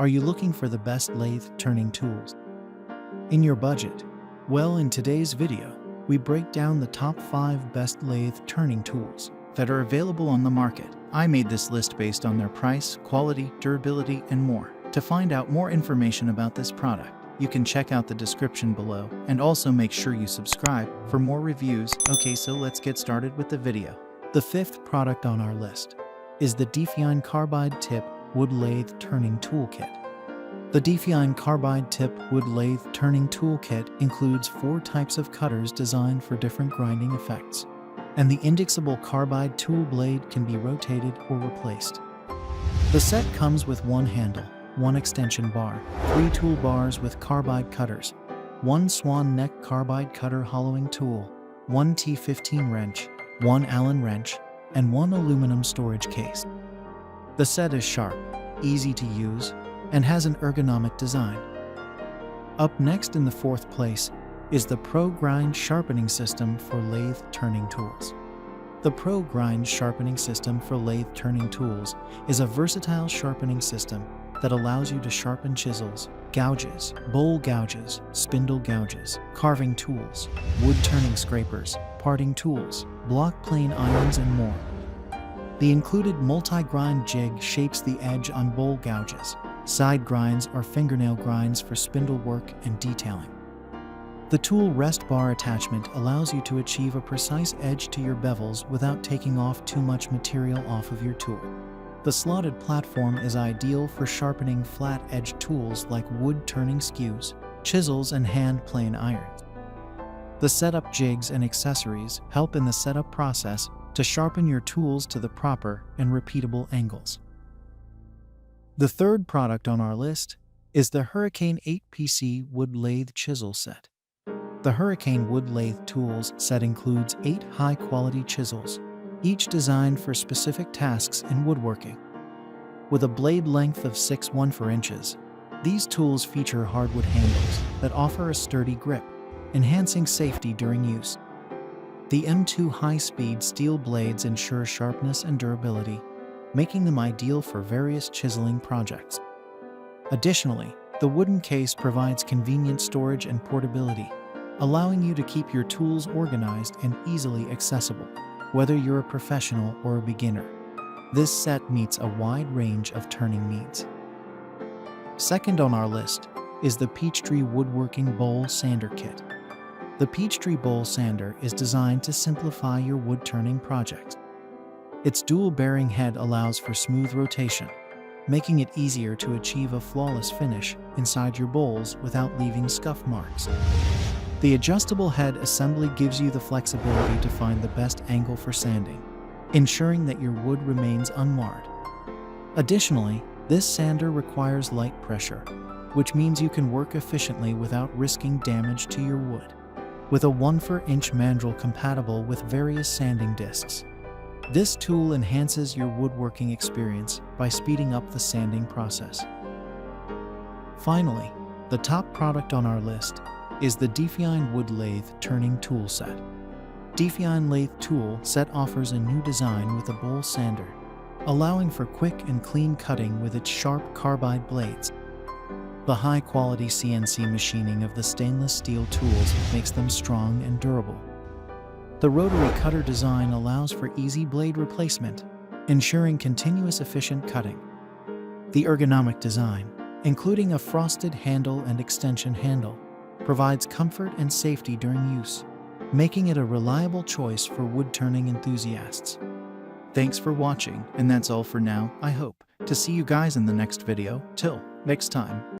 Are you looking for the best lathe turning tools in your budget? Well, in today's video, we break down the top 5 best lathe turning tools that are available on the market. I made this list based on their price, quality, durability, and more. To find out more information about this product, you can check out the description below, and also make sure you subscribe for more reviews. Okay, so let's get started with the video. The 5th product on our list is the DEEFIINE Carbide Tip Wood Lathe Turning Toolkit. The DEEFIINE Carbide Tip Wood Lathe Turning Toolkit includes 4 types of cutters designed for different grinding effects, and the indexable carbide tool blade can be rotated or replaced. The set comes with 1 handle, 1 extension bar, 3 toolbars with carbide cutters, 1 swan neck carbide cutter hollowing tool, 1 T15 wrench, 1 Allen wrench, and 1 aluminum storage case. The set is sharp, easy to use, and has an ergonomic design. Up next in the 4th place is the Pro Grind Sharpening System for Lathe Turning Tools. The Pro Grind Sharpening System for Lathe Turning Tools is a versatile sharpening system that allows you to sharpen chisels, gouges, bowl gouges, spindle gouges, carving tools, wood turning scrapers, parting tools, block plane irons, and more. The included multi-grind jig shapes the edge on bowl gouges. Side grinds are fingernail grinds for spindle work and detailing. The tool rest bar attachment allows you to achieve a precise edge to your bevels without taking off too much material off of your tool. The slotted platform is ideal for sharpening flat-edged tools like wood-turning skews, chisels, and hand plane irons. The setup jigs and accessories help in the setup process to sharpen your tools to the proper and repeatable angles. The 3rd product on our list is the Hurricane 8PC Wood Lathe Chisel Set. The Hurricane Wood Lathe Tools set includes 8 high-quality chisels, each designed for specific tasks in woodworking. With a blade length of 6¼ inches, these tools feature hardwood handles that offer a sturdy grip, enhancing safety during use. The M2 high-speed steel blades ensure sharpness and durability, making them ideal for various chiseling projects. Additionally, the wooden case provides convenient storage and portability, allowing you to keep your tools organized and easily accessible, whether you're a professional or a beginner. This set meets a wide range of turning needs. Second on our list is the Peachtree Woodworking Bowl Sander Kit. The Peachtree Bowl Sander is designed to simplify your wood turning projects. Its dual bearing head allows for smooth rotation, making it easier to achieve a flawless finish inside your bowls without leaving scuff marks. The adjustable head assembly gives you the flexibility to find the best angle for sanding, ensuring that your wood remains unmarred. Additionally, this sander requires light pressure, which means you can work efficiently without risking damage to your wood. With a 1/4-inch mandrel compatible with various sanding discs, this tool enhances your woodworking experience by speeding up the sanding process. Finally, the top product on our list is the DEEFIINE Wood Lathe Turning Tool Set. DEEFIINE Lathe Tool Set offers a new design with a bowl sander, allowing for quick and clean cutting with its sharp carbide blades. The high-quality CNC machining of the stainless steel tools makes them strong and durable. The rotary cutter design allows for easy blade replacement, ensuring continuous efficient cutting. The ergonomic design, including a frosted handle and extension handle, provides comfort and safety during use, making it a reliable choice for wood-turning enthusiasts. Thanks for watching, and that's all for now. I hope to see you guys in the next video. Till next time.